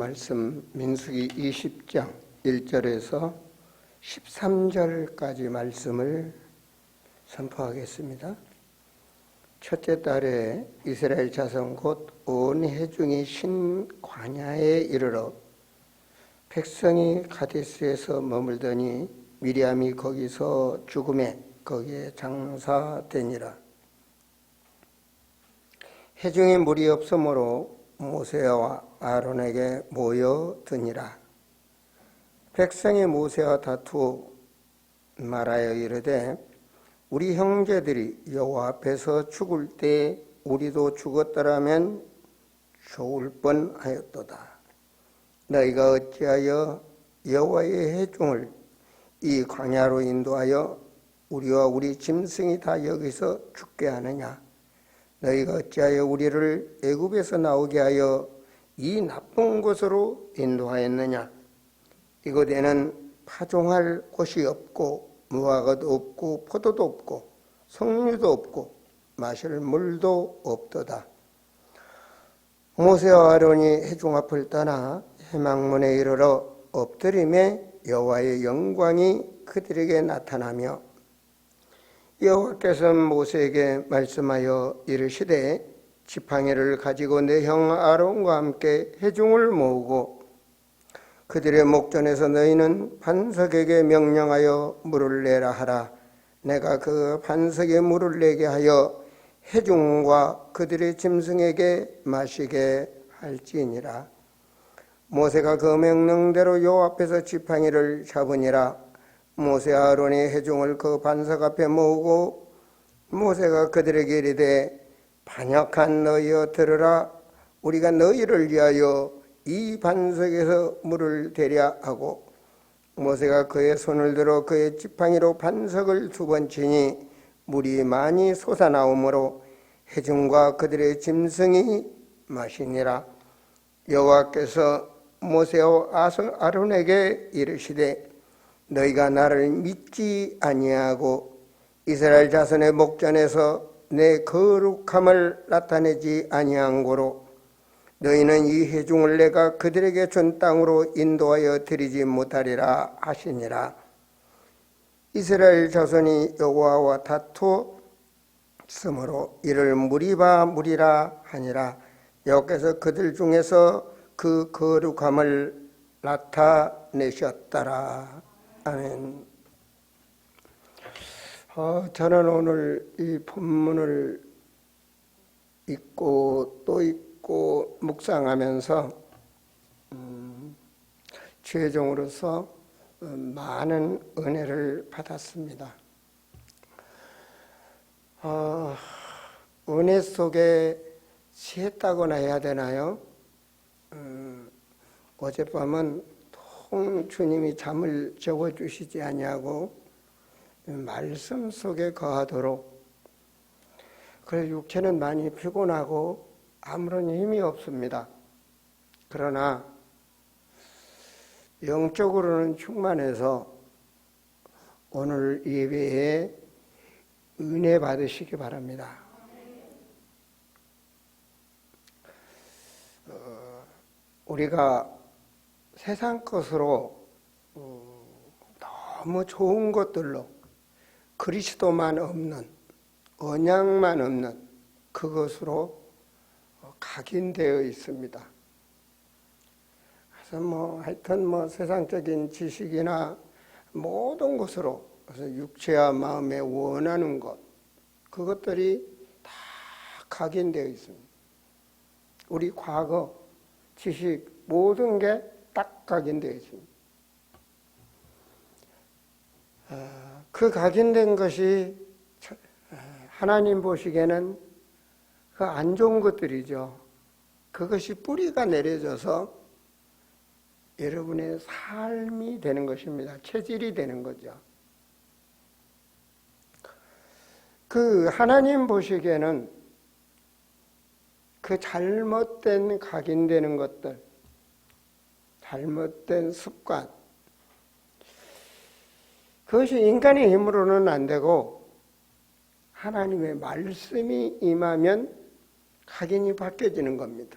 말씀 민수기 20장 1절에서 13절까지 말씀을 선포하겠습니다. 첫째 달에 이스라엘 자손 곧 온 회중이 신 광야에 이르러 백성이 가데스에서 머물더니 미리암이 거기서 죽음에 거기에 장사되니라. 회중에 물이 없으므로 모세와 아론에게 모여드니라. 백성이 모세와 다투어 말하여 이르되 우리 형제들이 여호와 앞에서 죽을 때 우리도 죽었더라면 좋을 뻔하였도다. 너희가 어찌하여 여호와의 회중을 이 광야로 인도하여 우리와 우리 짐승이 다 여기서 죽게 하느냐? 너희가 어찌하여 우리를 애굽에서 나오게 하여 이 나쁜 곳으로 인도하였느냐? 이곳에는 파종할 곳이 없고 무화과도 없고 포도도 없고 석류도 없고 마실 물도 없도다. 모세와 아론이 회중 앞을 떠나 회막문에 이르러 엎드림에 여호와의 영광이 그들에게 나타나며 여호와께서 모세에게 말씀하여 이르시되 지팡이를 가지고 내 형 아론과 함께 회중을 모으고 그들의 목전에서 너희는 반석에게 명령하여 물을 내라 하라. 내가 그 반석에 물을 내게 하여 회중과 그들의 짐승에게 마시게 할지니라. 모세가 그 명령대로 여호와 앞에서 지팡이를 잡으니라. 모세와 아론이 회중을 그 반석 앞에 모으고 모세가 그들에게 이르되 반역한 너희여 들으라. 우리가 너희를 위하여 이 반석에서 물을 대랴 하고 모세가 그의 손을 들어 그의 지팡이로 반석을 2번 치니 물이 많이 솟아나오므로 회중과 그들의 짐승이 마시니라. 여호와께서 모세와 아론에게 이르시되 너희가 나를 믿지 아니하고 이스라엘 자손의 목전에서 내 거룩함을 나타내지 아니한 고로 너희는 이 회중을 내가 그들에게 준 땅으로 인도하여 드리지 못하리라 하시니라. 이스라엘 자손이 여호와와 다투었으므로 이를 무리라 하니라. 여호와께서 그들 중에서 그 거룩함을 나타내셨더라. 아멘. 저는 오늘 이 본문을 읽고 또 읽고 묵상하면서 죄종으로서 많은 은혜를 받았습니다. 은혜 속에 취했다고나 해야 되나요? 어젯밤은 주님이 잠을 적어주시지 아니하고 말씀 속에 거하도록. 그래서 육체는 많이 피곤하고 아무런 힘이 없습니다. 그러나 영적으로는 충만해서 오늘 예배에 은혜 받으시기 바랍니다. 우리가 세상 것으로 너무 좋은 것들로 그리스도만 없는, 언약만 없는 그것으로 각인되어 있습니다. 그래서 하여튼 세상적인 지식이나 모든 것으로 그래서 육체와 마음에 원하는 것, 그것들이 다 각인되어 있습니다. 우리 과거, 지식, 모든 게 딱 각인되어 있습니다. 그 각인된 것이 하나님 보시기에는 그 안 좋은 것들이죠. 그것이 뿌리가 내려져서 여러분의 삶이 되는 것입니다. 체질이 되는 거죠. 그 하나님 보시기에는 그 잘못된 각인되는 것들, 잘못된 습관, 그것이 인간의 힘으로는 안 되고 하나님의 말씀이 임하면 각인이 바뀌어지는 겁니다.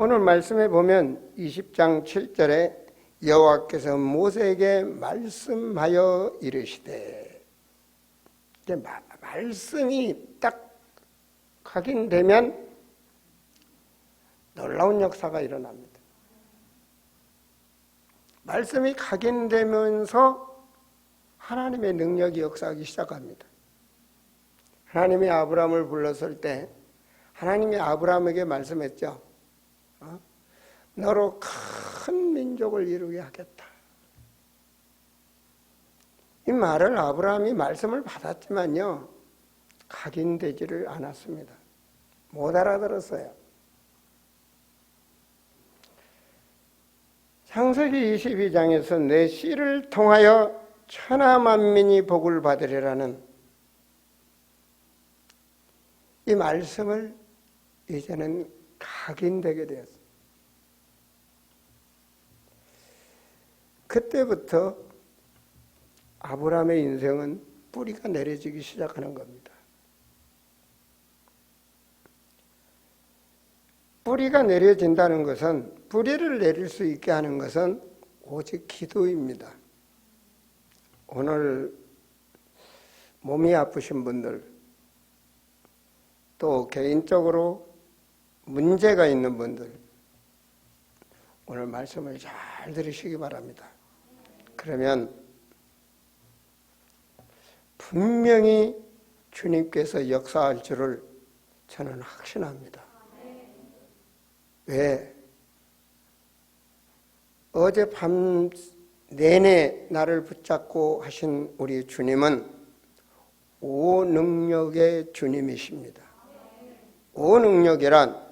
오늘 말씀에 보면 20장 7절에 여호와께서 모세에게 말씀하여 이르시되, 말씀이 딱 각인되면 놀라운 역사가 일어납니다. 말씀이 각인되면서 하나님의 능력이 역사하기 시작합니다. 하나님이 아브라함을 불렀을 때 하나님이 아브라함에게 말씀했죠. 너로 큰 민족을 이루게 하겠다. 이 말을 아브라함이 말씀을 받았지만요, 각인되지를 않았습니다. 못 알아들었어요. 창세기 22장에서 내 씨를 통하여 천하 만민이 복을 받으리라는 이 말씀을 이제는 각인되게 되었습니다. 그때부터 아브라함의 인생은 뿌리가 내려지기 시작하는 겁니다. 뿌리가 내려진다는 것은, 뿌리를 내릴 수 있게 하는 것은 오직 기도입니다. 오늘 몸이 아프신 분들, 또 개인적으로 문제가 있는 분들, 오늘 말씀을 잘 들으시기 바랍니다. 그러면 분명히 주님께서 역사할 줄을 저는 확신합니다. 왜? 어젯밤 내내 나를 붙잡고 하신 우리 주님은 오능력의 주님이십니다. 오능력이란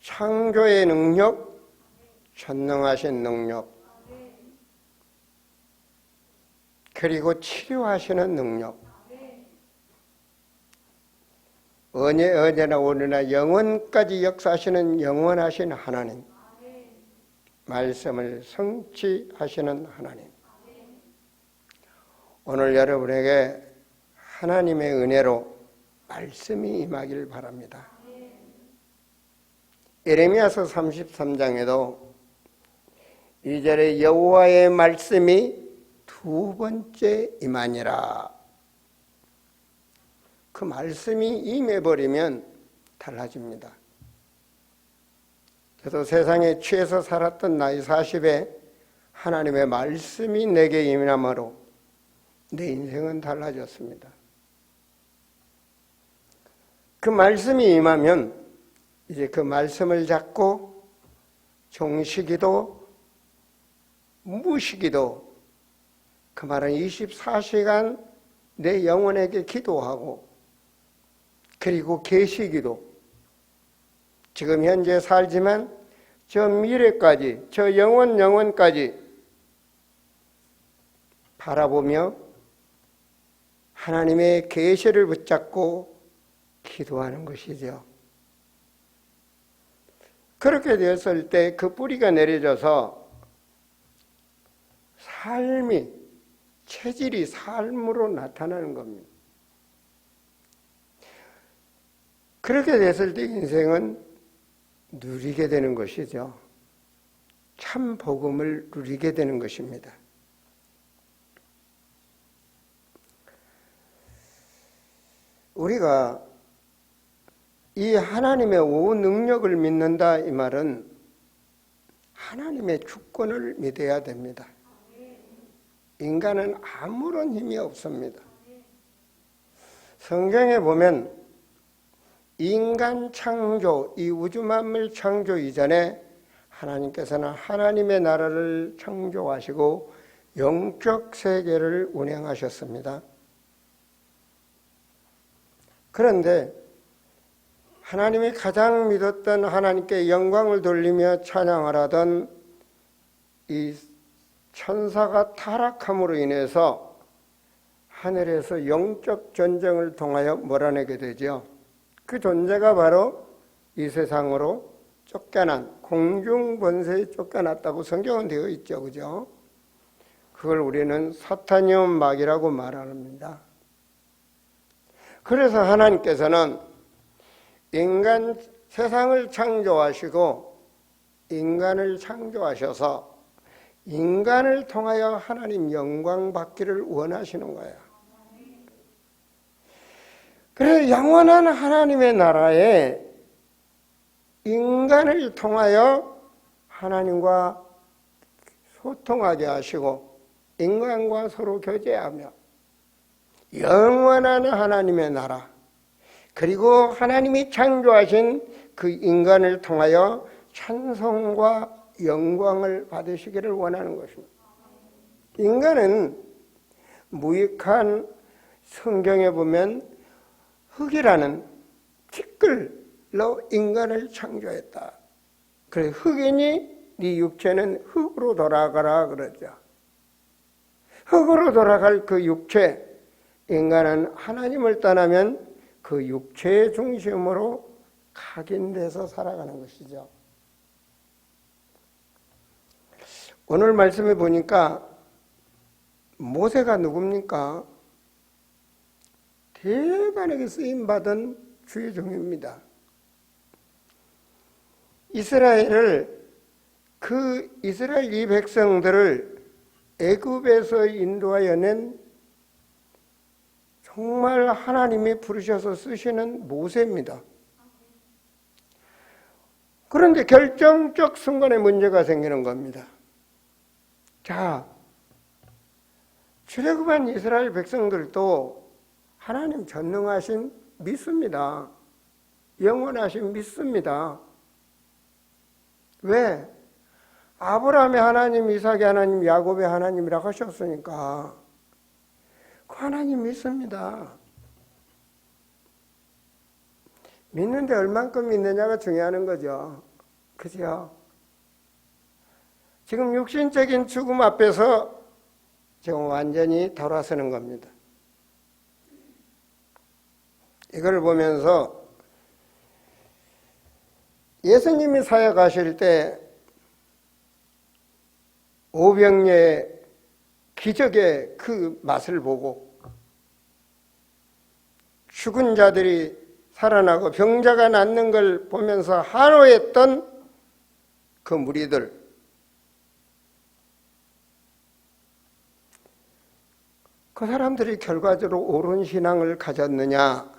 창조의 능력, 전능하신 능력, 그리고 치료하시는 능력, 언제나 오늘나 영원까지 역사하시는 영원하신 하나님, 말씀을 성취하시는 하나님. 오늘 여러분에게 하나님의 은혜로 말씀이 임하길 바랍니다. 예레미야서 33장에도 2절에 여호와의 말씀이 두 번째 임하니라. 그 말씀이 임해버리면 달라집니다. 저도 세상에 취해서 살았던 나이 40에 하나님의 말씀이 내게 임함으로 내 인생은 달라졌습니다. 그 말씀이 임하면 이제 그 말씀을 잡고 종시기도 무시기도, 그 말은 24시간 내 영혼에게 기도하고, 그리고 계시기도, 지금 현재 살지만 저 미래까지, 저 영원까지 바라보며 하나님의 계시를 붙잡고 기도하는 것이죠. 그렇게 되었을 때 그 뿌리가 내려져서 삶이, 체질이 삶으로 나타나는 겁니다. 그렇게 됐을 때 인생은 누리게 되는 것이죠. 참 복음을 누리게 되는 것입니다. 우리가 이 하나님의 오능력을 믿는다, 이 말은 하나님의 주권을 믿어야 됩니다. 인간은 아무런 힘이 없습니다. 성경에 보면 인간 창조, 이 우주 만물 창조 이전에 하나님께서는 하나님의 나라를 창조하시고 영적 세계를 운행하셨습니다. 그런데 하나님이 가장 믿었던, 하나님께 영광을 돌리며 찬양을 하던 이 천사가 타락함으로 인해서 하늘에서 영적 전쟁을 통하여 몰아내게 되죠. 그 존재가 바로 이 세상으로 쫓겨난, 공중 권세에 쫓겨났다고 성경은 되어 있죠. 그죠? 그걸 우리는 사탄이온 마귀라고 말합니다. 그래서 하나님께서는 인간 세상을 창조하시고 인간을 창조하셔서 인간을 통하여 하나님 영광 받기를 원하시는 거예요. 그래서 영원한 하나님의 나라에 인간을 통하여 하나님과 소통하게 하시고 인간과 서로 교제하며 영원한 하나님의 나라, 그리고 하나님이 창조하신 그 인간을 통하여 찬송과 영광을 받으시기를 원하는 것입니다. 인간은 무익한, 성경에 보면 흙이라는 티끌로 인간을 창조했다. 그래서 흙이니 네 육체는 흙으로 돌아가라 그러죠. 흙으로 돌아갈 그 육체, 인간은 하나님을 떠나면 그 육체의 중심으로 각인돼서 살아가는 것이죠. 오늘 말씀에 보니까 모세가 누굽니까? 대단하게 쓰임받은 주의 종입니다. 이스라엘 이 백성들을 애굽에서 인도하여 낸 정말 하나님이 부르셔서 쓰시는 모세입니다. 그런데 결정적 순간에 문제가 생기는 겁니다. 자, 출애굽한 이스라엘 백성들도 하나님 전능하신 믿습니다. 영원하신 믿습니다. 왜? 아브라함의 하나님, 이삭의 하나님, 야곱의 하나님이라고 하셨으니까 그 하나님 믿습니다. 믿는데 얼만큼 믿느냐가 중요한 거죠. 그죠? 지금 육신적인 죽음 앞에서 지금 완전히 돌아서는 겁니다. 이걸 보면서 예수님이 사역하실 때 오병이의 기적의 그 맛을 보고 죽은 자들이 살아나고 병자가 낫는 걸 보면서 한호했던 그 무리들, 그 사람들이 결과적으로 옳은 신앙을 가졌느냐,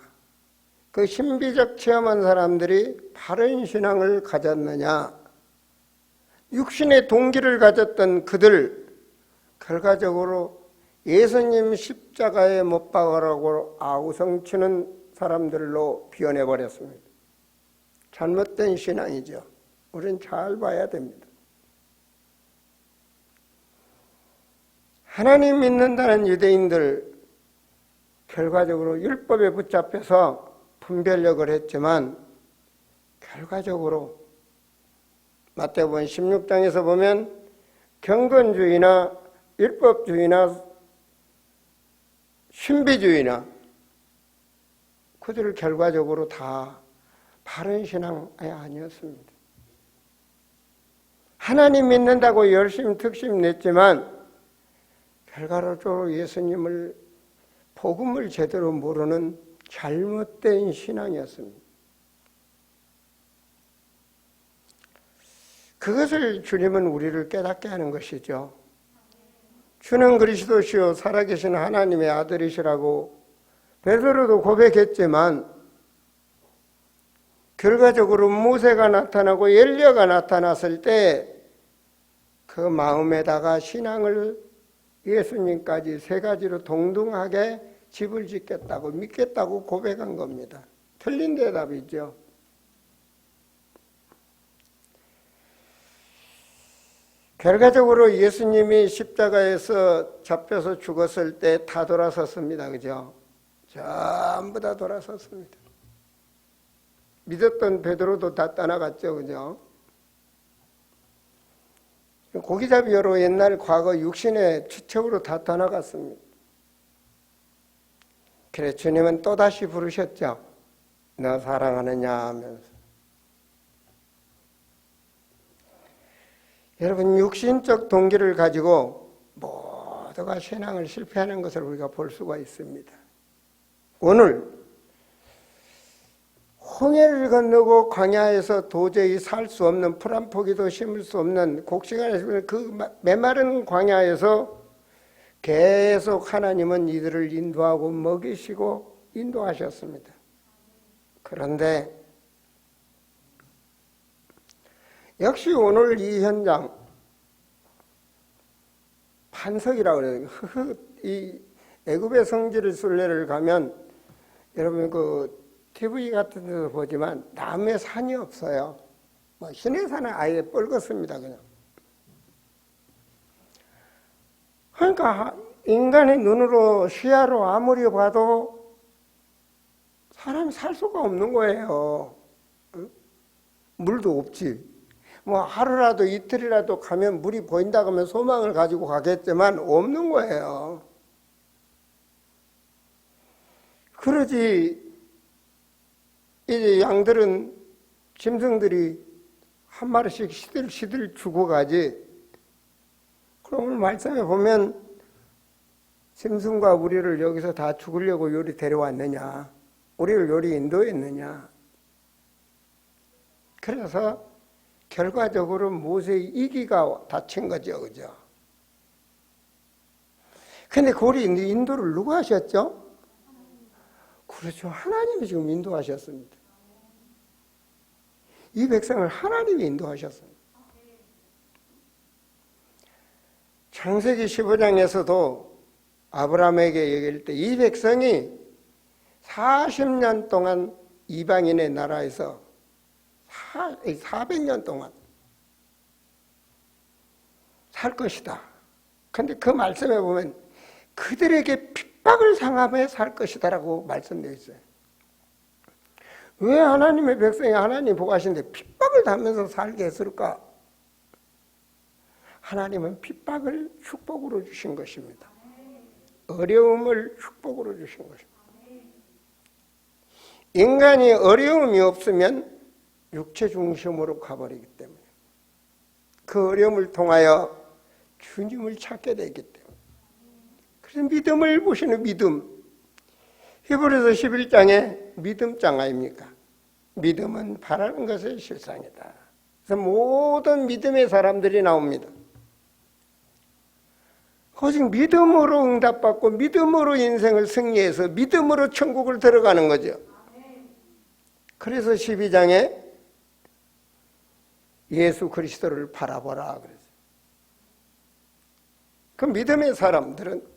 그 신비적 체험한 사람들이 바른 신앙을 가졌느냐, 육신의 동기를 가졌던 그들, 결과적으로 예수님 십자가에 못 박으라고 아우성치는 사람들로 변해버렸습니다. 잘못된 신앙이죠. 우리는 잘 봐야 됩니다. 하나님 믿는다는 유대인들, 결과적으로 율법에 붙잡혀서 분별력을 했지만 결과적으로 마태복음 16장에서 보면 경건주의나 율법주의나 신비주의나 그들을 결과적으로 다 바른 신앙이 아니었습니다. 하나님 믿는다고 열심히 특심 냈지만 결과적으로 예수님을 복음을 제대로 모르는 잘못된 신앙이었습니다. 그것을 주님은 우리를 깨닫게 하는 것이죠. 주는 그리스도시요 살아계신 하나님의 아들이시라고 베드로도 고백했지만 결과적으로 모세가 나타나고 엘리야가 나타났을 때 그 마음에다가 신앙을 예수님까지 세 가지로 동등하게 집을 짓겠다고 믿겠다고 고백한 겁니다. 틀린 대답이죠. 결과적으로 예수님이 십자가에서 잡혀서 죽었을 때 다 돌아섰습니다. 그죠? 전부 다 돌아섰습니다. 믿었던 베드로도 다 떠나갔죠. 그죠? 고기잡이로 옛날 과거 육신의 추척으로 다 떠나갔습니다. 그래 주님은 또다시 부르셨죠. 너 사랑하느냐 하면서. 여러분 육신적 동기를 가지고 모두가 신앙을 실패하는 것을 우리가 볼 수가 있습니다. 오늘 홍해를 건너고 광야에서 도저히 살 수 없는 풀 한 포기도 심을 수 없는 곡식을 심는 그 메마른 광야에서 계속 하나님은 이들을 인도하고 먹이시고 인도하셨습니다. 그런데 역시 오늘 이 현장 반석이라고 그래요. 이 애굽의 성지를 순례를 가면 여러분 그 TV 같은 데서 보지만 남의 산이 없어요. 뭐 신의 산은 아예 뻘겋습니다. 그냥. 그러니까 인간의 눈으로 시야로 아무리 봐도 사람이 살 수가 없는 거예요. 물도 없지. 뭐 하루라도 이틀이라도 가면 물이 보인다고 하면 소망을 가지고 가겠지만 없는 거예요. 그러지 이제 양들은 짐승들이 한 마리씩 시들 주고 가지. 그럼 오늘 말씀에 보면 짐승과 우리를 여기서 다 죽으려고 요리 데려왔느냐, 우리를 요리 인도했느냐. 그래서 결과적으로 모세의 이기가 다친 거죠, 그죠? 근데 그 인도를 누가 하셨죠? 그렇죠. 하나님이 지금 인도하셨습니다. 이 백성을 하나님이 인도하셨습니다. 창세기 15장에서도 아브라함에게 얘기할 때 이 백성이 40년 동안 이방인의 나라에서 400년 동안 살 것이다. 그런데 그 말씀에 보면 그들에게 핍박을 당하며 살 것이다라고 말씀되어 있어요. 왜 하나님의 백성이 하나님 복하신데 핍박을 당하면서 살게 했을까? 하나님은 핍박을 축복으로 주신 것입니다. 어려움을 축복으로 주신 것입니다. 인간이 어려움이 없으면 육체 중심으로 가버리기 때문에 그 어려움을 통하여 주님을 찾게 되기 때문에 그래서 믿음을 보시는 믿음 히브리서 11장에 믿음장 아닙니까? 믿음은 바라는 것의 실상이다. 그래서 모든 믿음의 사람들이 나옵니다. 오직 믿음으로 응답받고 믿음으로 인생을 승리해서 믿음으로 천국을 들어가는 거죠. 그래서 12장에 예수 그리스도를 바라보라 그랬어요. 그 믿음의 사람들은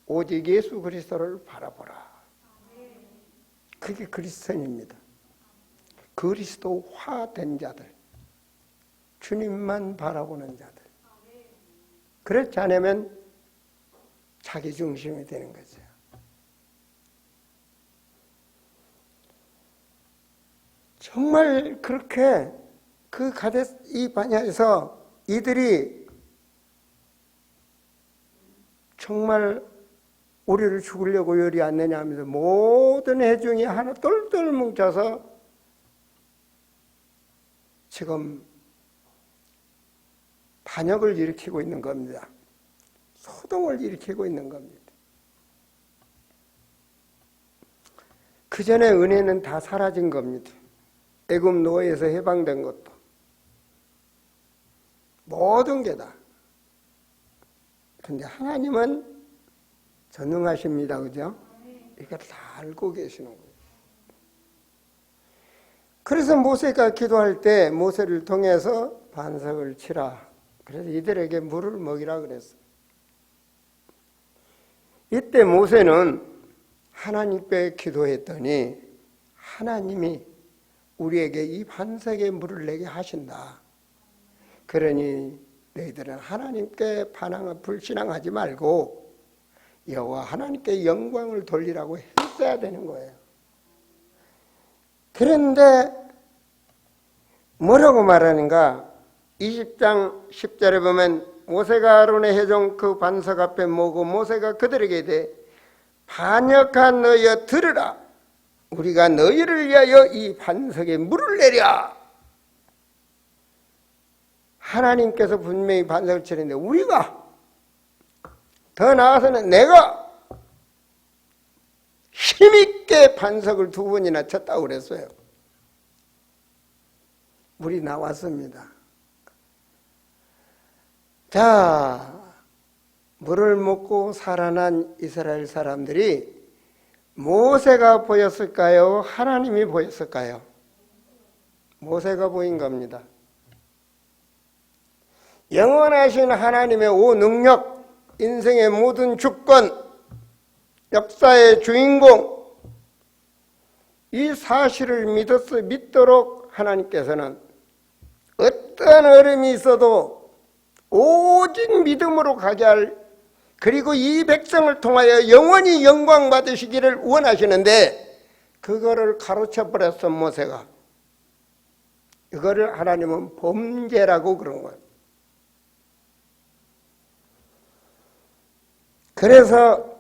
오직 예수 그리스도를 바라보라. 그게 그리스도인입니다. 그리스도화된 자들, 주님만 바라보는 자들. 그렇지 않으면 자기 중심이 되는 거죠. 정말 그렇게 그 가데스 이 반야에서 이들이 정말 우리를 죽으려고 요리하느냐 하면서 모든 회중이 하나 똘똘 뭉쳐서 지금 반역을 일으키고 있는 겁니다. 소동을 일으키고 있는 겁니다. 그 전에 은혜는 다 사라진 겁니다. 애굽 노예에서 해방된 것도 모든 게 다. 근데 하나님은 전능하십니다. 그죠? 이걸 다 알고 계시는 거예요. 그래서 모세가 기도할 때 모세를 통해서 반석을 치라. 그래서 이들에게 물을 먹이라 그랬어요. 이때 모세는 하나님께 기도했더니 하나님이 우리에게 이 반석에 물을 내게 하신다. 그러니 너희들은 하나님께 불신앙하지 말고 여호와 하나님께 영광을 돌리라고 했어야 되는 거예요. 그런데 뭐라고 말하는가? 20장 10절에 보면 모세가 아론의 회중 그 반석 앞에 모고 모세가 그들에게 이르되 반역한 너희여 들으라. 우리가 너희를 위하여 이 반석에 물을 내랴. 하나님께서 분명히 반석을 치는데 우리가 더 나아가서는 내가 힘있게 반석을 2번이나 쳤다고 그랬어요. 물이 나왔습니다. 자, 물을 먹고 살아난 이스라엘 사람들이 모세가 보였을까요? 하나님이 보였을까요? 모세가 보인 겁니다. 영원하신 하나님의 오능력, 인생의 모든 주권, 역사의 주인공, 이 사실을 믿도록 하나님께서는 어떤 어려움이 있어도 오직 믿음으로 가게 할, 그리고 이 백성을 통하여 영원히 영광 받으시기를 원하시는데 그거를 가로채 버렸어 모세가. 이거를 하나님은 범죄라고 그런 거예요. 그래서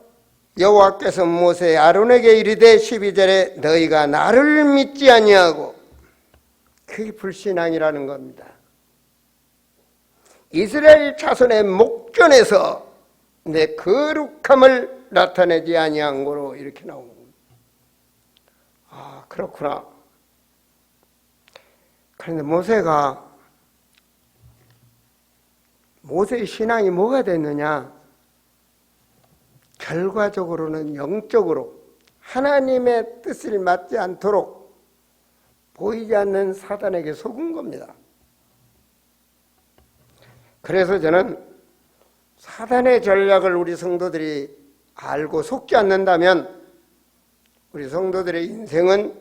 여호와께서 모세 아론에게 이르되 12절에 너희가 나를 믿지 아니하고, 그게 불신앙이라는 겁니다. 이스라엘 자손의 목전에서 내 거룩함을 나타내지 아니한 거로 이렇게 나오는 겁니다. 아, 그렇구나. 그런데 모세의 신앙이 뭐가 됐느냐? 결과적으로는 영적으로 하나님의 뜻을 맞지 않도록 보이지 않는 사단에게 속은 겁니다. 그래서 저는 사단의 전략을 우리 성도들이 알고 속지 않는다면 우리 성도들의 인생은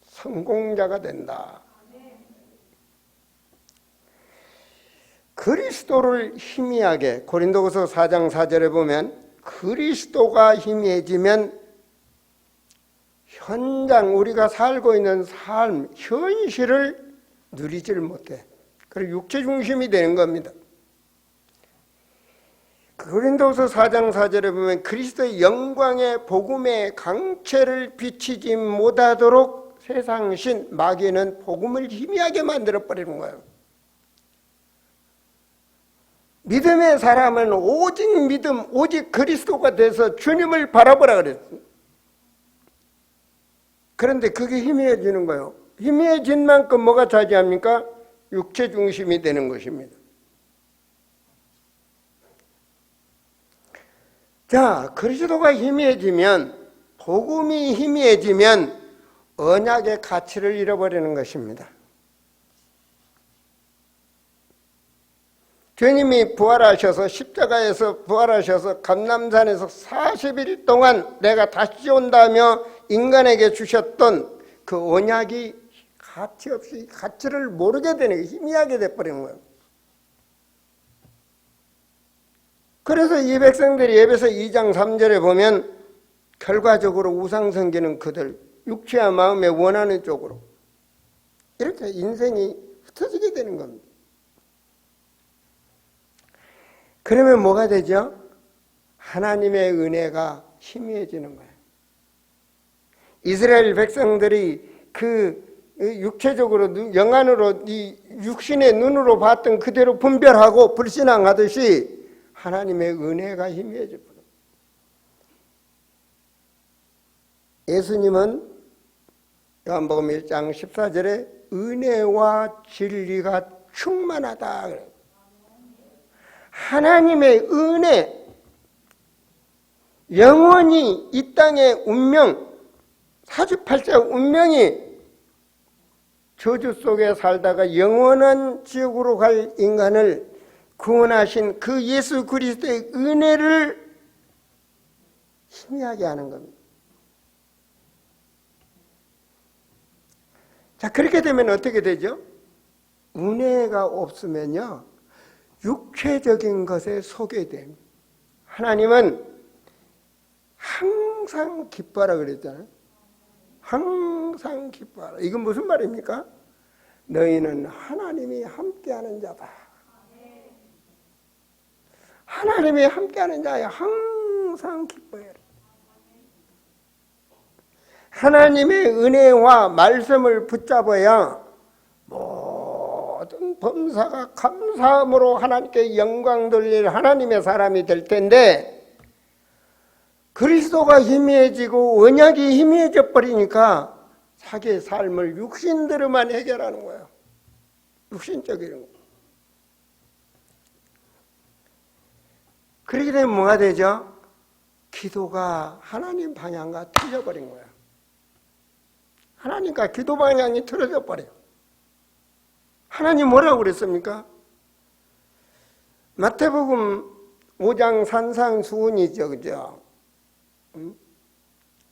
성공자가 된다. 그리스도를 희미하게, 고린도후서 4장 4절에 보면 그리스도가 희미해지면 현장 우리가 살고 있는 삶, 현실을 누리질 못해. 그리고 육체 중심이 되는 겁니다. 고린도후서 4장 4절에 보면 그리스도의 영광의 복음의 강체를 비치지 못하도록 세상신 마귀는 복음을 희미하게 만들어버리는 거예요. 믿음의 사람은 오직 믿음, 오직 그리스도가 돼서 주님을 바라보라 그랬습니다. 그런데 그게 희미해지는 거예요. 희미해진 만큼 뭐가 차지합니까? 육체 중심이 되는 것입니다. 자, 그리스도가 희미해지면, 복음이 희미해지면 언약의 가치를 잃어버리는 것입니다. 주님이 부활하셔서 십자가에서 부활하셔서 감람산에서 40일 동안 내가 다시 온다며 인간에게 주셨던 그 언약이 가치 없이 가치를 모르게 되는 거예요. 희미하게 돼버리는 거예요. 그래서 이 백성들이 에베소 2장 3절에 보면 결과적으로 우상 섬기는 그들, 육체와 마음에 원하는 쪽으로 이렇게 인생이 흩어지게 되는 겁니다. 그러면 뭐가 되죠? 하나님의 은혜가 희미해지는 거예요. 이스라엘 백성들이 그 육체적으로 영안으로 이 육신의 눈으로 봤던 그대로 분별하고 불신앙하듯이 하나님의 은혜가 희미해져 버려요. 예수님은 요한복음 1장 14절에 은혜와 진리가 충만하다 그래요. 하나님의 은혜, 영원히 이 땅의 운명, 사주팔자 운명이 저주 속에 살다가 영원한 지옥으로 갈 인간을 구원하신 그 예수 그리스도의 은혜를 희미하게 하는 겁니다. 자, 그렇게 되면 어떻게 되죠? 은혜가 없으면요, 육체적인 것에 속게 됩니다. 하나님은 항상 기뻐하라 그랬잖아요. 항상 기뻐하라. 이건 무슨 말입니까? 너희는 하나님이 함께하는 자다. 하나님이 함께하는 자야. 항상 기뻐해라. 하나님의 은혜와 말씀을 붙잡아야 모든 범사가 감사함으로 하나님께 영광 돌릴 하나님의 사람이 될 텐데, 그리스도가 희미해지고 언약이 희미해져 버리니까 자기의 삶을 육신대로만 해결하는 거예요. 육신적인 거. 그렇게 되면 뭐가 되죠? 기도가 하나님 방향과 틀려버린 거야. 하나님과 기도 방향이 틀어져 버려요. 하나님 뭐라고 그랬습니까? 마태복음 5장 산상수훈이죠, 그죠?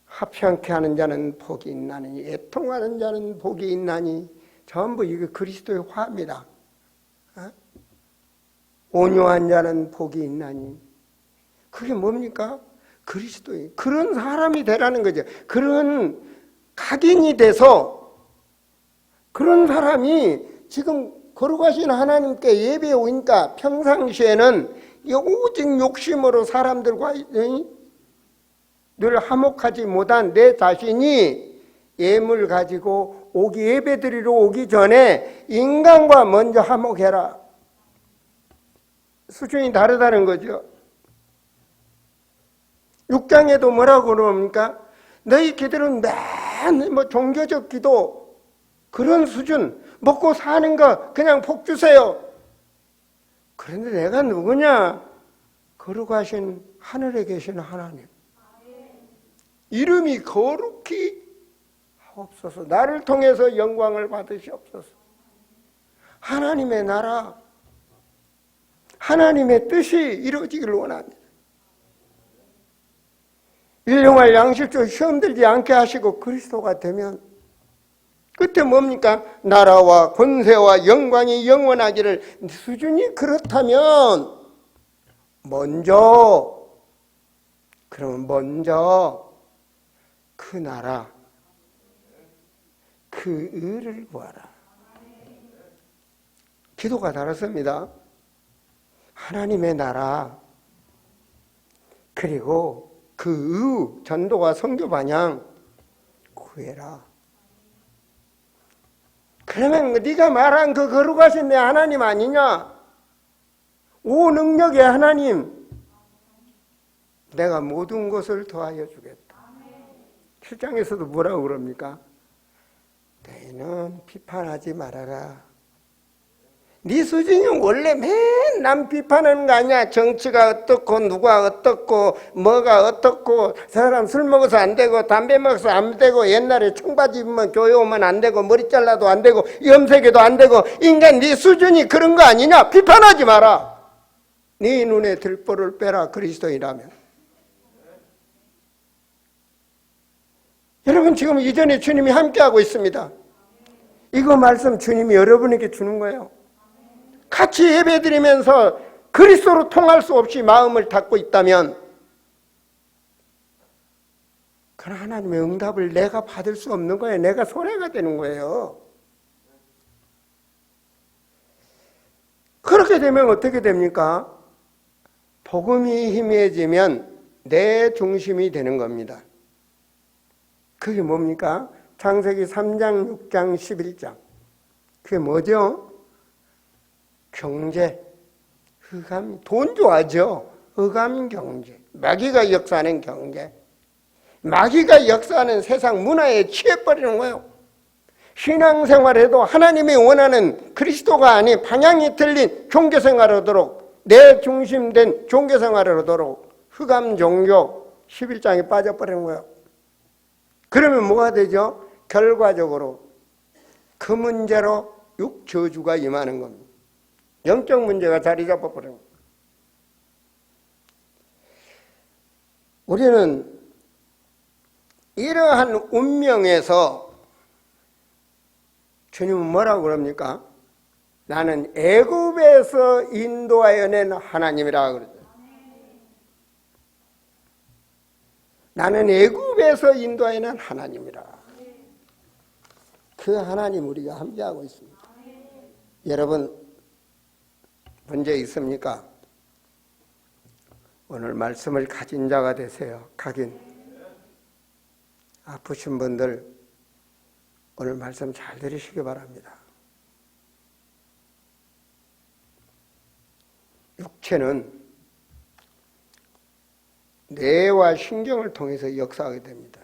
합평케 하는 자는 복이 있나니, 애통하는 자는 복이 있나니, 전부 이게 그리스도의 화입니다. 온유한 자는 복이 있나니, 그게 뭡니까? 그리스도의 그런 사람이 되라는 거죠. 그런 각인이 돼서 그런 사람이 지금 거룩하신 하나님께 예배에 오니까 평상시에는 오직 욕심으로 사람들과 늘 화목하지 못한 내 자신이 예물 가지고 예배드리러 오기 전에 인간과 먼저 화목해라. 수준이 다르다는 거죠. 6장에도 뭐라고 그럽니까? 너희 기도는 맨 종교적 기도 그런 수준 먹고 사는 거 그냥 복 주세요. 그런데 내가 누구냐? 거룩하신 하늘에 계신 하나님. 이름이 거룩히 하옵소서. 나를 통해서 영광을 받으시옵소서. 하나님의 나라, 하나님의 뜻이 이루어지기를 원합니다. 일용할 양식도 시험 들지 않게 하시고 그리스도가 되면 끝에 뭡니까? 나라와 권세와 영광이 영원하기를. 수준이 그렇다면 먼저 그 나라, 그 의를 구하라. 기도가 다릅니다. 하나님의 나라, 그리고 그 의, 전도와 선교 방향 구해라. 그러면 네가 말한 그 거룩하신 내 하나님 아니냐? 오 능력의 하나님, 내가 모든 것을 더하여 주겠다. 7장에서도 뭐라고 그럽니까? 너희는 비판하지 말아라. 네 수준이 원래 맨 남 비판하는 거 아니야. 정치가 어떻고 누가 어떻고 뭐가 어떻고 저 사람 술 먹어서 안 되고 담배 먹어서 안 되고 옛날에 청바지 입으면 교회 오면 안 되고 머리 잘라도 안 되고 염색해도 안 되고 인간 네 수준이 그런 거 아니냐. 비판하지 마라. 네 눈에 들보를 빼라. 그리스도이라면. 여러분 지금 이전에 주님이 함께하고 있습니다. 이거 말씀 주님이 여러분에게 주는 거예요. 같이 예배드리면서 그리스도로 통할 수 없이 마음을 닫고 있다면 그런 하나님의 응답을 내가 받을 수 없는 거예요. 내가 손해가 되는 거예요. 그렇게 되면 어떻게 됩니까? 복음이 희미해지면 내 중심이 되는 겁니다. 그게 뭡니까? 창세기 3장, 6장, 11장. 그게 뭐죠? 경제, 흑암, 돈 좋아하죠. 흑암 경제, 마귀가 역사하는 경제, 마귀가 역사하는 세상 문화에 취해버리는 거예요. 신앙생활에도 하나님이 원하는 그리스도가 아닌 방향이 틀린 종교생활을 하도록, 내 중심된 종교생활을 하도록 흑암 종교 11장에 빠져버리는 거예요. 그러면 뭐가 되죠? 결과적으로 그 문제로 육저주가 임하는 겁니다. 영적 문제가 자리 잡아버린 거예요. 우리는 이러한 운명에서 주님은 뭐라고 그럽니까? 나는 애굽에서 인도하여 낸 하나님이라 그러죠. 나는 애굽에서 인도하여 낸 하나님이라. 그 하나님 우리가 함께하고 있습니다. 여러분 문제 있습니까? 오늘 말씀을 가진 자가 되세요. 각인. 아프신 분들 오늘 말씀 잘 들으시기 바랍니다. 육체는 뇌와 신경을 통해서 역사하게 됩니다.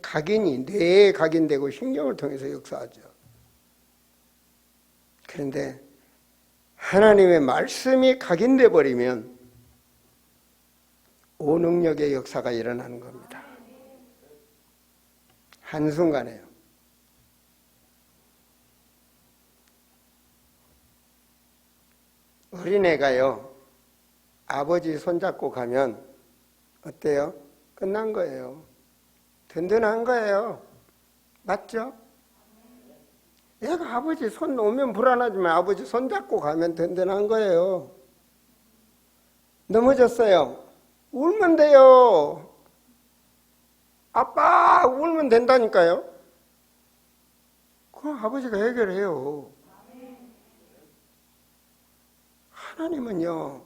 각인이 뇌에 각인되고 신경을 통해서 역사하죠. 그런데 하나님의 말씀이 각인돼 버리면 오능력의 역사가 일어나는 겁니다. 한순간에요. 어린애가요, 아버지 손잡고 가면 어때요? 끝난 거예요. 든든한 거예요. 맞죠? 얘가 아버지 손 오면 불안하지만 아버지 손잡고 가면 든든한 거예요. 넘어졌어요. 울면 돼요. 아빠 울면 된다니까요. 그럼 아버지가 해결해요. 하나님은요,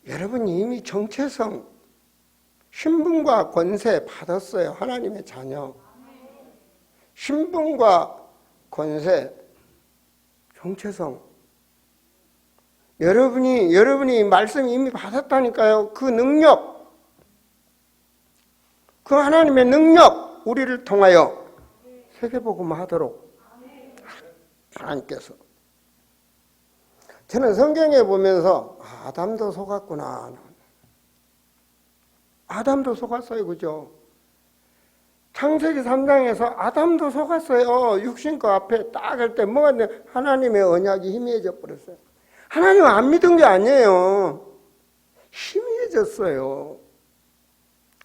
여러분이 이미 정체성, 신분과 권세 받았어요. 하나님의 자녀. 신분과 권세, 정체성. 여러분이 말씀 이미 받았다니까요. 그 능력, 그 하나님의 능력, 우리를 통하여 세계복음 하도록 하나님께서. 저는 성경에 보면서 아담도 속았구나. 아담도 속았어요. 그죠? 창세기 3장에서 아담도 속았어요. 육신과 앞에 딱 할 때 뭐가 하나님의 언약이 희미해져 버렸어요. 하나님 안 믿은 게 아니에요. 희미해졌어요.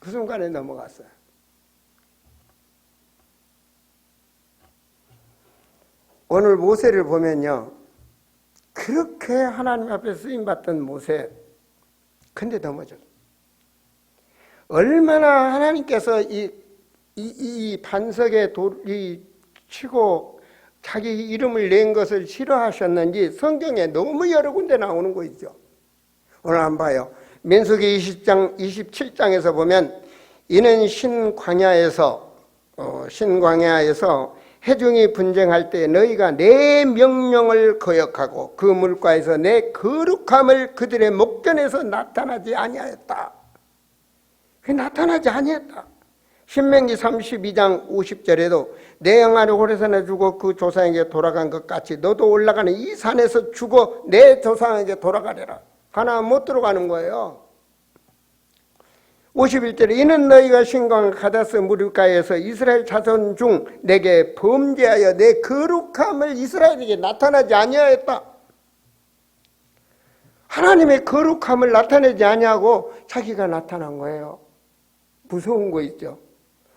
그 순간에 넘어갔어요. 오늘 모세를 보면요, 그렇게 하나님 앞에 쓰임받던 모세, 근데 넘어졌어요. 얼마나 하나님께서 이 반석에 돌이 치고 자기 이름을 낸 것을 싫어하셨는지 성경에 너무 여러 군데 나오는 거 있죠. 오늘 한번 봐요. 민수기 20장, 27장에서 보면 이는 신광야에서 회중이 분쟁할 때 너희가 내 명령을 거역하고 그 물가에서 내 거룩함을 그들의 목전에서 나타나지 아니하였다. 나타나지 아니했다. 신명기 32장 50절에도 내 영아를 호레산에 주고 그 조상에게 돌아간 것 같이 너도 올라가는 이 산에서 죽어 내 조상에게 돌아가려라. 하나 못 들어가는 거예요. 51절에 이는 너희가 신광 가다스 무리가에서 이스라엘 자손 중 내게 범죄하여 내 거룩함을 이스라엘에게 나타나지 아니하였다. 하나님의 거룩함을 나타내지 아니하고 자기가 나타난 거예요. 무서운 거 있죠.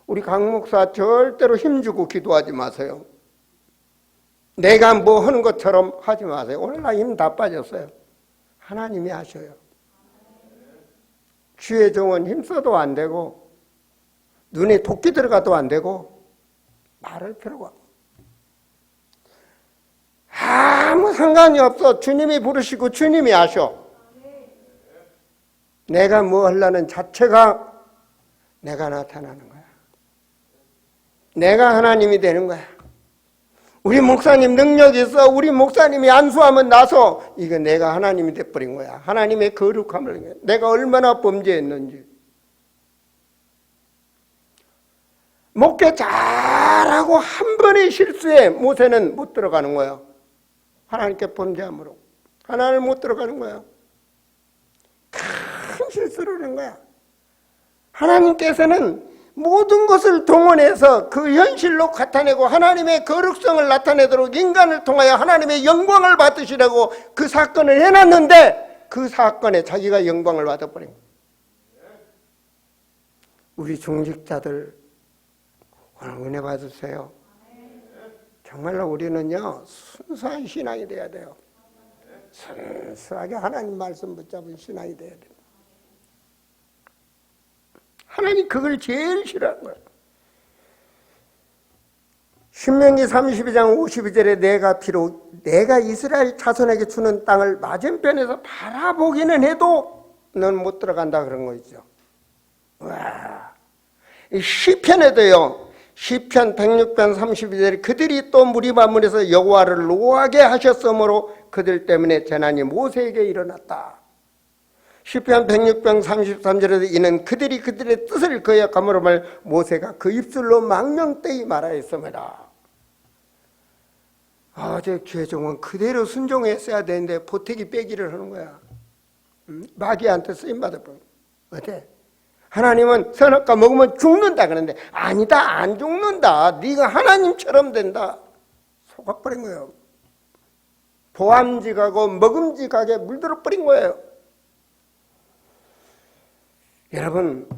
우리 강 목사 절대로 힘주고 기도하지 마세요. 내가 뭐 하는 것처럼 하지 마세요. 오늘 나 힘 다 빠졌어요. 하나님이 하셔요. 주의 종은 힘써도 안 되고 눈에 도끼 들어가도 안 되고 말할 필요가 없어. 아무 상관이 없어. 주님이 부르시고 주님이 하셔. 내가 뭐 하려는 자체가 내가 나타나는 거야. 내가 하나님이 되는 거야. 우리 목사님 능력이 있어. 우리 목사님이 안수하면 나서 이거 내가 하나님이 돼버린 거야. 하나님의 거룩함을 내가 얼마나 범죄했는지. 목회 잘하고 한 번의 실수에 모세는 못 들어가는 거야. 하나님께 범죄함으로 하나님을 못 들어가는 거야. 큰 실수를 하는 거야. 하나님께서는 모든 것을 동원해서 그 현실로 나타내고 하나님의 거룩성을 나타내도록 인간을 통하여 하나님의 영광을 받으시라고 그 사건을 해놨는데 그 사건에 자기가 영광을 받아버린 거예요. 우리 중직자들 오늘 은혜 받으세요. 정말로 우리는요 순수한 신앙이 돼야 돼요. 순수하게 하나님 말씀 붙잡은 신앙이 돼야 돼요. 하나님 그걸 제일 싫어하는 거예요. 신명기 32장 52절에 내가 이스라엘 자손에게 주는 땅을 맞은편에서 바라보기는 해도 넌 못 들어간다 그런 거 있죠. 와, 이 시편에도요. 시편 106편 32절에 그들이 또 무리 만물에서 여호와를 노하게 하셨으므로 그들 때문에 재난이 모세에게 일어났다. 시편 106편 33절에도 이는 그들이 그들의 뜻을 거역함으로 말 모세가 그 입술로 망명되이 말하였음이라. 저 죄종은 그대로 순종했어야 되는데 보태기 빼기를 하는 거야. 마귀한테 쓰임받을 뻔. 어때? 하나님은 선악과 먹으면 죽는다 그러는데 아니다, 안 죽는다. 네가 하나님처럼 된다. 속아버린 거예요. 보암직하고 먹음직하게 물들어 버린 거예요. 여러분,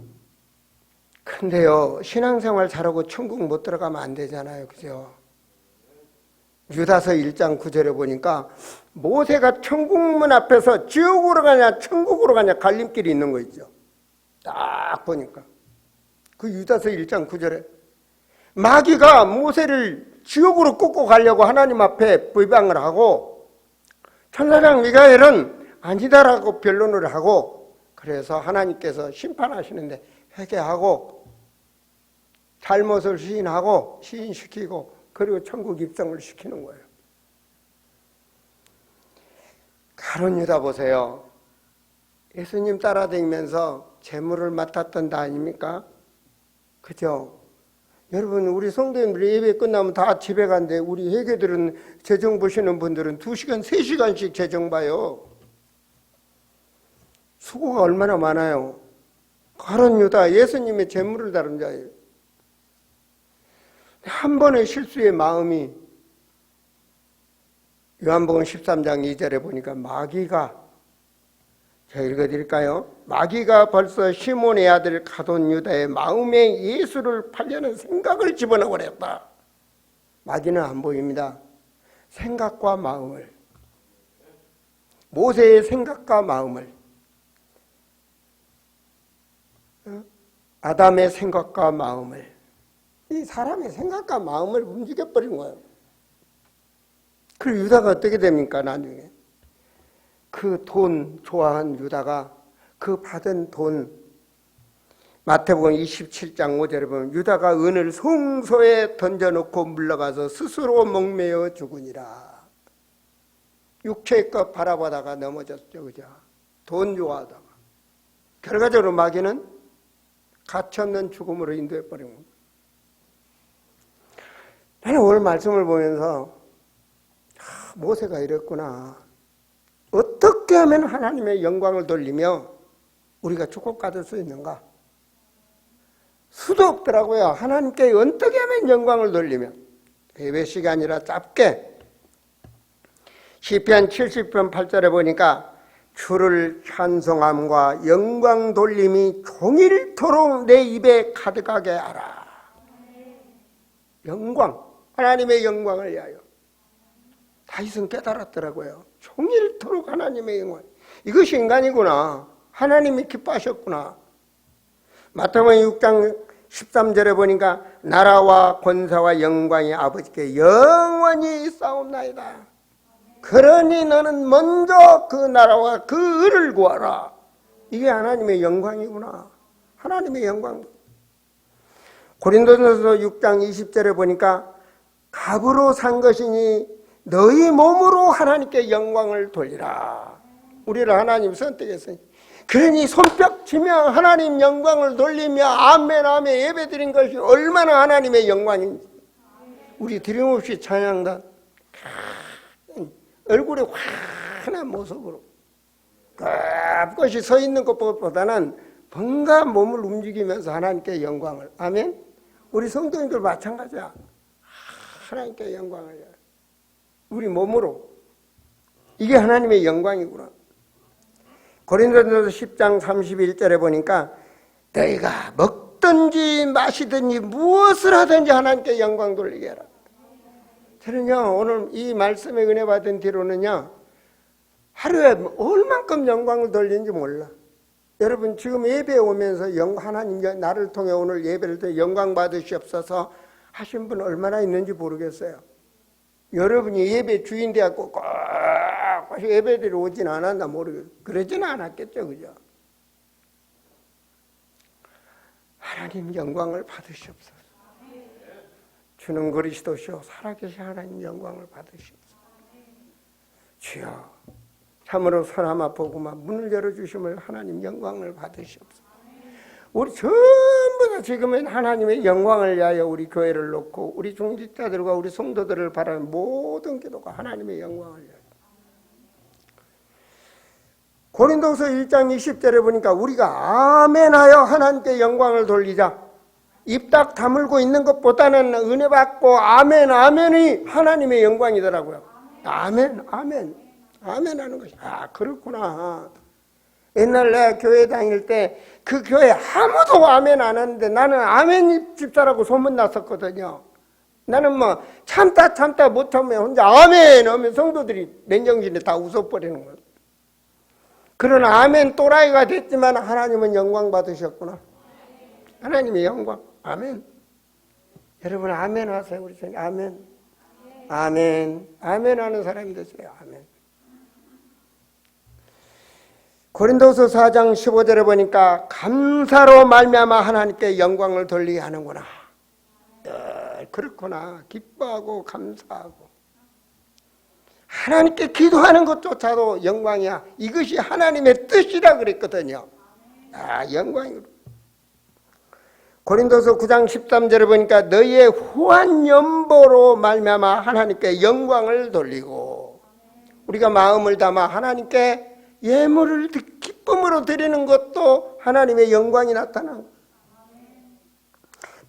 근데요, 신앙생활 잘하고 천국 못 들어가면 안 되잖아요. 그죠? 유다서 1장 9절에 보니까 모세가 천국문 앞에서 지옥으로 가냐 천국으로 가냐 갈림길이 있는 거 있죠. 딱 보니까 그 유다서 1장 9절에 마귀가 모세를 지옥으로 꽂고 가려고 하나님 앞에 불방을 하고 천사장 미가엘은 아니다라고 변론을 하고 그래서 하나님께서 심판하시는데 회개하고 잘못을 시인하고 시인시키고 그리고 천국 입성을 시키는 거예요. 가룟 유다 보세요. 예수님 따라다니면서 재물을 맡았던 다 아닙니까? 그죠? 여러분, 우리 성도님들 예배 끝나면 다 집에 간대. 우리 회계들은 재정 보시는 분들은 2시간, 3시간씩 재정 봐요. 수고가 얼마나 많아요. 가룟 유다, 예수님의 재물을 다룬 자예요. 한 번의 실수의 마음이 요한복음 13장 2절에 보니까 마귀가, 제가 읽어드릴까요? 마귀가 벌써 시몬의 아들 가룟 유다의 마음에 예수를 팔려는 생각을 집어넣어 버렸다. 마귀는 안 보입니다. 생각과 마음을, 모세의 생각과 마음을, 아담의 생각과 마음을, 이 사람의 생각과 마음을 움직여버린 거예요. 그 유다가 어떻게 됩니까? 나중에 그 돈 좋아한 유다가 그 받은 돈, 마태복음 27장 5절에 보면 유다가 은을 성소에 던져놓고 물러가서 스스로 목매어 죽으니라. 육체의 것 바라보다가 넘어졌죠. 그죠? 돈 좋아하다가 결과적으로 마귀는 가치없는 죽음으로 인도해버린 겁니다. 나는 오늘 말씀을 보면서 모세가 이랬구나. 어떻게 하면 하나님의 영광을 돌리며 우리가 축복 받을 수 있는가? 수도 없더라고요. 하나님께 어떻게 하면 영광을 돌리며. 예배 시간이라 짧게 시편 70편 8절에 보니까 주를 찬송함과 영광 돌림이 종일토록 내 입에 가득하게 하라. 영광, 하나님의 영광을 위하여. 다윗은 깨달았더라고요. 종일토록 하나님의 영광. 이것이 인간이구나. 하나님이 기뻐하셨구나. 마태복음 6장 13절에 보니까 나라와 권사와 영광이 아버지께 영원히 있사옵나이다. 그러니 너는 먼저 그 나라와 그 의를 구하라. 이게 하나님의 영광이구나. 하나님의 영광. 고린도전서 6장 20절에 보니까 값으로 산 것이니 너희 몸으로 하나님께 영광을 돌리라. 우리를 하나님 선택했으니 그러니 손뼉 치며 하나님 영광을 돌리며 아멘 아멘 예배드린 것이 얼마나 하나님의 영광인지. 우리 드림없이 찬양단 얼굴에 환한 모습으로 값것이 서 있는 것보다는 뭔가 몸을 움직이면서 하나님께 영광을. 아멘. 우리 성도님들 마찬가지야. 하나님께 영광을. 우리 몸으로. 이게 하나님의 영광이구나. 고린도전서 10장 31절에 보니까 너희가 먹든지 마시든지 무엇을 하든지 하나님께 영광 돌리게 해라. 저는요, 오늘 이 말씀에 은혜 받은 뒤로는요, 하루에 얼만큼 영광을 돌리는지 몰라. 여러분, 지금 예배에 오면서 하나님 나를 통해 오늘 예배를 통해 영광 받으시옵소서 하신 분 얼마나 있는지 모르겠어요. 여러분이 예배 주인 되었고 꼭 예배드리러 오진 않았나 모르겠어요. 그러지는 않았겠죠. 그죠? 하나님 영광을 받으시옵소서. 주는 그리스도시오 살아계신 하나님 영광을 받으시옵소서. 주여 참으로 선하마 복음아 문을 열어주심을 하나님 영광을 받으시옵소서. 우리 전부 우리가 지금은 하나님의 영광을 위하여 우리 교회를 놓고 우리 중직자들과 우리 성도들을 바라는 모든 기도가 하나님의 영광을 위하여. 고린도서 1장 20절에 보니까 우리가 아멘하여 하나님께 영광을 돌리자. 입 딱 다물고 있는 것보다는 은혜 받고 아멘 아멘이 하나님의 영광이더라고요. 아멘 아멘 아멘 하는 것이. 아, 그렇구나. 옛날 내가 교회 다닐 때 그 교회 아무도 아멘 안 하는데 나는 아멘 집사라고 소문났었거든요. 나는 뭐 참다 못하면 혼자 아멘 하면 성도들이 맨정신에 다 웃어버리는 거예요. 그러나 아멘 또라이가 됐지만 하나님은 영광 받으셨구나. 하나님의 영광. 아멘. 여러분 아멘 하세요. 우리 선생님 아멘. 아멘. 아멘 하는 사람이 되세요. 아멘. 고린도서 4장 15절에 보니까 감사로 말미암아 하나님께 영광을 돌리게 하는구나. 그렇구나. 기뻐하고 감사하고 하나님께 기도하는 것조차도 영광이야. 이것이 하나님의 뜻이라 그랬거든요. 아, 영광이. 고린도서 9장 13절에 보니까 너희의 후한 연보로 말미암아 하나님께 영광을 돌리고, 우리가 마음을 담아 하나님께 예물을 기쁨으로 드리는 것도 하나님의 영광이 나타나고,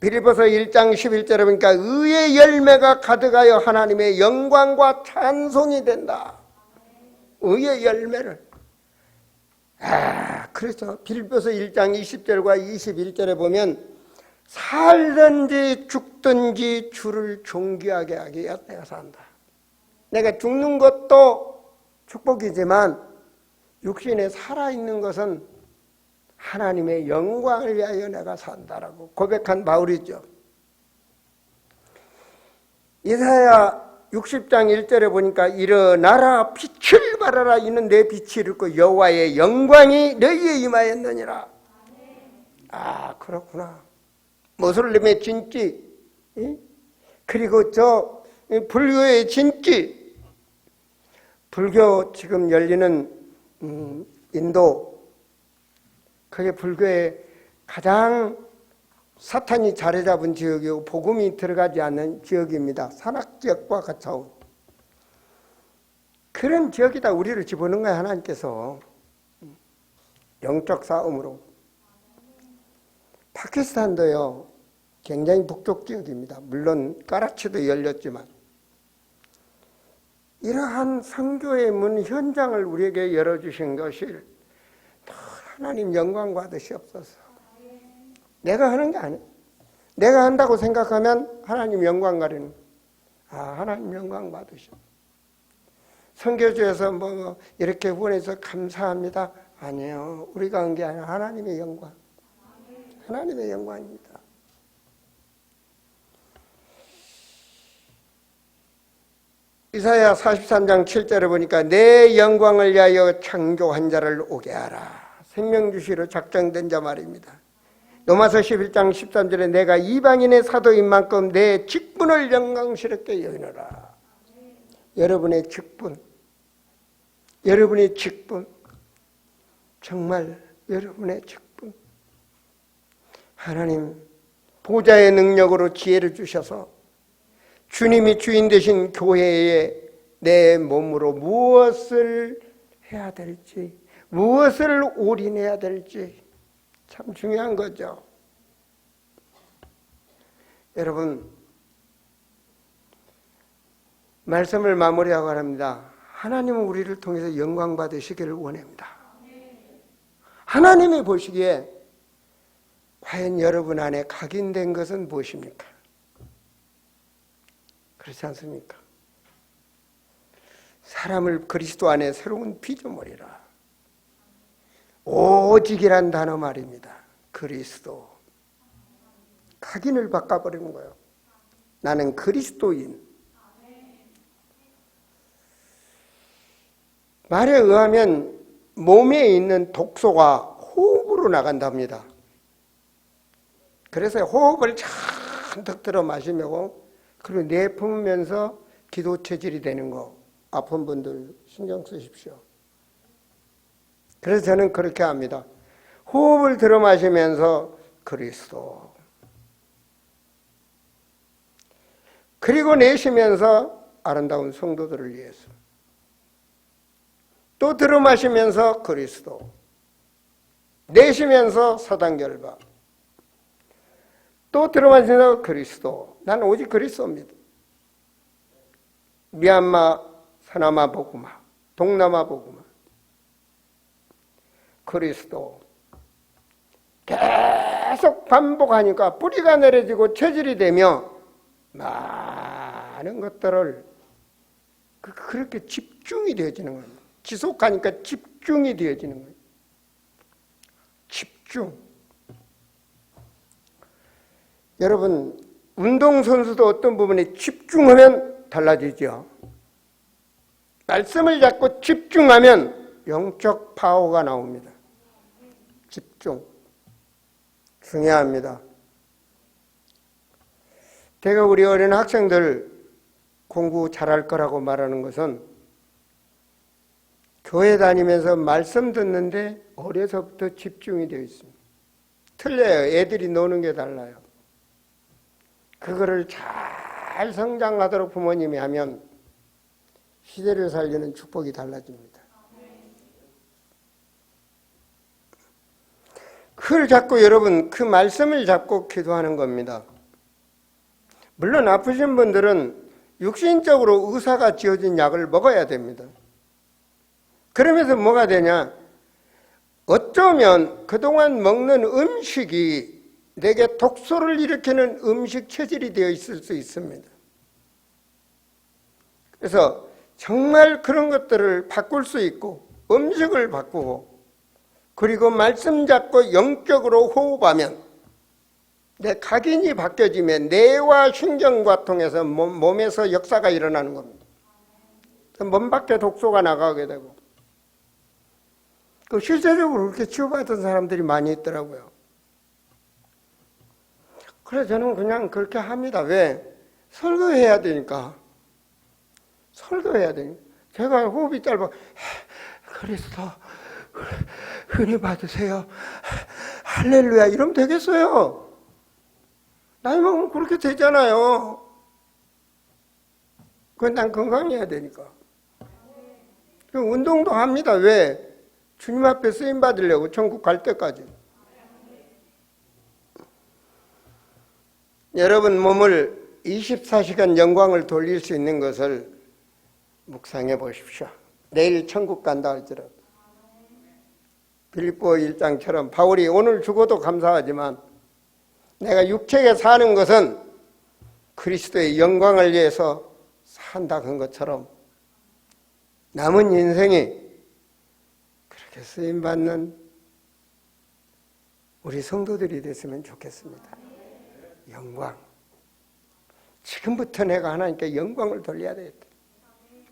빌립보서 1장 11절에 보니까 의의 열매가 가득하여 하나님의 영광과 찬송이 된다. 의의 열매를. 그래서 빌립보서 1장 20절과 21절에 보면 살든지 죽든지 주를 존귀하게 하기 위해서 내가 산다. 내가 죽는 것도 축복이지만 육신에 살아있는 것은 하나님의 영광을 위하여 내가 산다라고 고백한 바울이죠. 이사야 60장 1절에 보니까 일어나라 빛을 발하라 이는 내 빛이 이르고 여호와의 영광이 너희에 임하였느니라. 아, 그렇구나. 모슬림의 진지, 그리고 저 불교의 진지, 불교 지금 열리는 인도, 그게 불교의 가장 사탄이 자리 잡은 지역이고 복음이 들어가지 않는 지역입니다. 산악지역과 가까운 그런 지역에다 우리를 집어넣은 거예요. 하나님께서 영적 싸움으로. 파키스탄도요 굉장히 북쪽 지역입니다. 물론 까라치도 열렸지만 이러한 선교의 문 현장을 우리에게 열어주신 것이 하나님 영광 받으시옵소서. 내가 하는 게 아니에요. 내가 한다고 생각하면 하나님 영광 가리는. 하나님 영광 받으시오. 선교지에서 뭐 이렇게 후원해서 감사합니다. 아니에요. 우리가 한 게 아니라 하나님의 영광. 하나님의 영광입니다. 이사야 43장 7절에 보니까 내 영광을 위하여 창조한 자를 오게 하라. 생명 주시로 작정된 자 말입니다. 로마서 11장 13절에 내가 이방인의 사도인 만큼 내 직분을 영광스럽게 여기노라. 여러분의 직분, 여러분의 직분, 정말 여러분의 직분. 하나님 보좌의 능력으로 지혜를 주셔서 주님이 주인 되신 교회에 내 몸으로 무엇을 해야 될지, 무엇을 올인해야 될지 참 중요한 거죠. 여러분, 말씀을 마무리하고 합니다. 하나님은 우리를 통해서 영광 받으시기를 원합니다. 하나님이 보시기에 과연 여러분 안에 각인된 것은 무엇입니까? 그렇지 않습니까? 사람을 그리스도 안에 새로운 피조물이라. 오직이란 단어 말입니다. 그리스도. 각인을 바꿔버리는 거예요. 나는 그리스도인. 말에 의하면 몸에 있는 독소가 호흡으로 나간답니다. 그래서 호흡을 잔뜩 들어 마시고 그리고 내뿜으면서 기도 체질이 되는 거, 아픈 분들 신경 쓰십시오. 그래서 저는 그렇게 합니다. 호흡을 들어 마시면서 그리스도, 그리고 내쉬면서 아름다운 성도들을 위해서, 또 들어마시면서 그리스도, 내쉬면서 사단결박, 또 들어마시면서 그리스도. 나는 오직 그리스도입니다. 미얀마, 서남아 복음화, 동남아 복음화, 그리스도. 계속 반복하니까 뿌리가 내려지고 체질이 되며 많은 것들을 그렇게 집중이 되어지는 겁니다. 지속하니까 집중이 되어지는 거예요. 집중. 여러분, 운동선수도 어떤 부분에 집중하면 달라지죠. 말씀을 잡고 집중하면 영적 파워가 나옵니다. 집중. 중요합니다. 제가 우리 어린 학생들 공부 잘할 거라고 말하는 것은 교회 다니면서 말씀 듣는데 어려서부터 집중이 되어 있습니다. 틀려요. 애들이 노는 게 달라요. 그거를 잘 성장하도록 부모님이 하면 시대를 살리는 축복이 달라집니다. 그걸 잡고 여러분 그 말씀을 잡고 기도하는 겁니다. 물론 아프신 분들은 육신적으로 의사가 지어진 약을 먹어야 됩니다. 그러면서 뭐가 되냐? 어쩌면 그동안 먹는 음식이 내게 독소를 일으키는 음식 체질이 되어 있을 수 있습니다. 그래서 정말 그런 것들을 바꿀 수 있고 음식을 바꾸고 그리고 말씀 잡고 영적으로 호흡하면 내 각인이 바뀌어지면 뇌와 신경과 통해서 몸에서 역사가 일어나는 겁니다. 몸 밖에 독소가 나가게 되고 그 실제적으로 그렇게 치유받은 사람들이 많이 있더라고요. 그래서 저는 그냥 그렇게 합니다. 왜? 설교해야 되니까. 설교해야 되니까. 제가 호흡이 짧아. 그리스도 은혜 받으세요. 할렐루야 이러면 되겠어요? 나이 먹으면 그렇게 되잖아요. 그건 난 건강해야 되니까. 운동도 합니다. 왜? 주님 앞에 쓰임 받으려고 천국 갈 때까지. 여러분 몸을 24시간 영광을 돌릴 수 있는 것을 묵상해 보십시오. 내일 천국 간다 할지라도. 빌립보 1장처럼 바울이 오늘 죽어도 감사하지만 내가 육체에 사는 것은 그리스도의 영광을 위해서 산다 한 것처럼 남은 인생이 그렇게 쓰임받는 우리 성도들이 됐으면 좋겠습니다. 영광. 지금부터 내가 하나님께 영광을 돌려야 되겠다.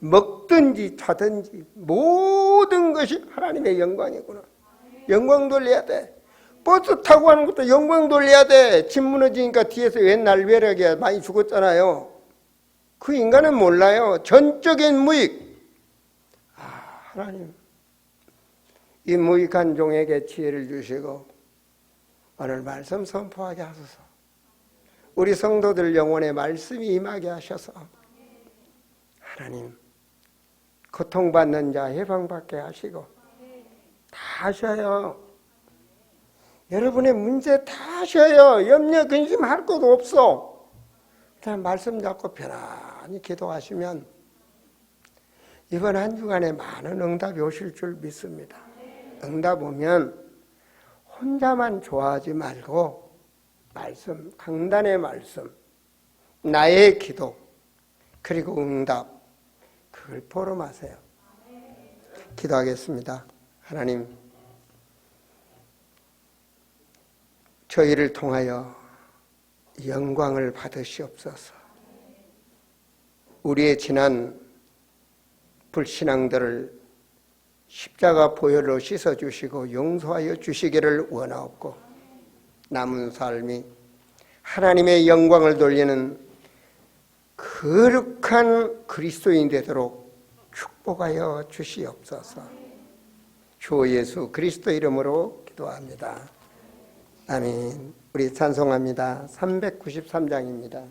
먹든지 자든지 모든 것이 하나님의 영광이구나. 영광 돌려야 돼. 버스 타고 가는 것도 영광 돌려야 돼. 집 무너지니까 뒤에서 웬 날벼락이야. 많이 죽었잖아요. 그 인간은 몰라요. 전적인 무익. 하나님 이 무익한 종에게 지혜를 주시고 오늘 말씀 선포하게 하소서. 우리 성도들 영혼에 말씀이 임하게 하셔서 하나님 고통받는 자 해방받게 하시고 다 하셔요. 여러분의 문제 다 하셔요. 염려 근심할 것도 없어. 그냥 말씀 잡고 편안히 기도하시면 이번 한 주간에 많은 응답이 오실 줄 믿습니다. 응답 오면 혼자만 좋아하지 말고 말씀, 강단의 말씀, 나의 기도, 그리고 응답, 그걸 포럼하세요. 기도하겠습니다. 하나님, 저희를 통하여 영광을 받으시옵소서. 우리의 지난 불신앙들을 십자가 보혈로 씻어주시고 용서하여 주시기를 원하옵고 남은 삶이 하나님의 영광을 돌리는 거룩한 그리스도인 되도록 축복하여 주시옵소서. 주 예수 그리스도 이름으로 기도합니다. 아멘. 우리 찬송합니다. 393장입니다.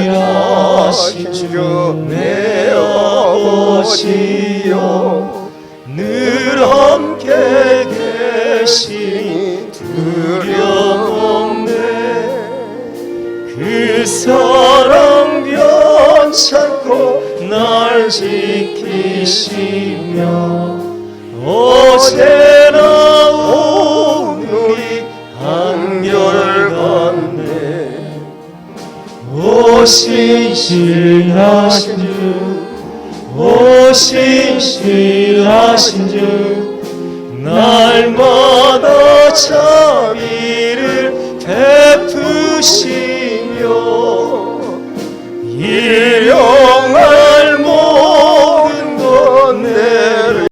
신실하신 주 내 아버지여 늘 함께 계시니 두려움네. 그 사랑 변찮고 날 지키시며 어제나 오늘이 한결같네. 오 신실하신 주, 오 신실하신 주, 날마다 참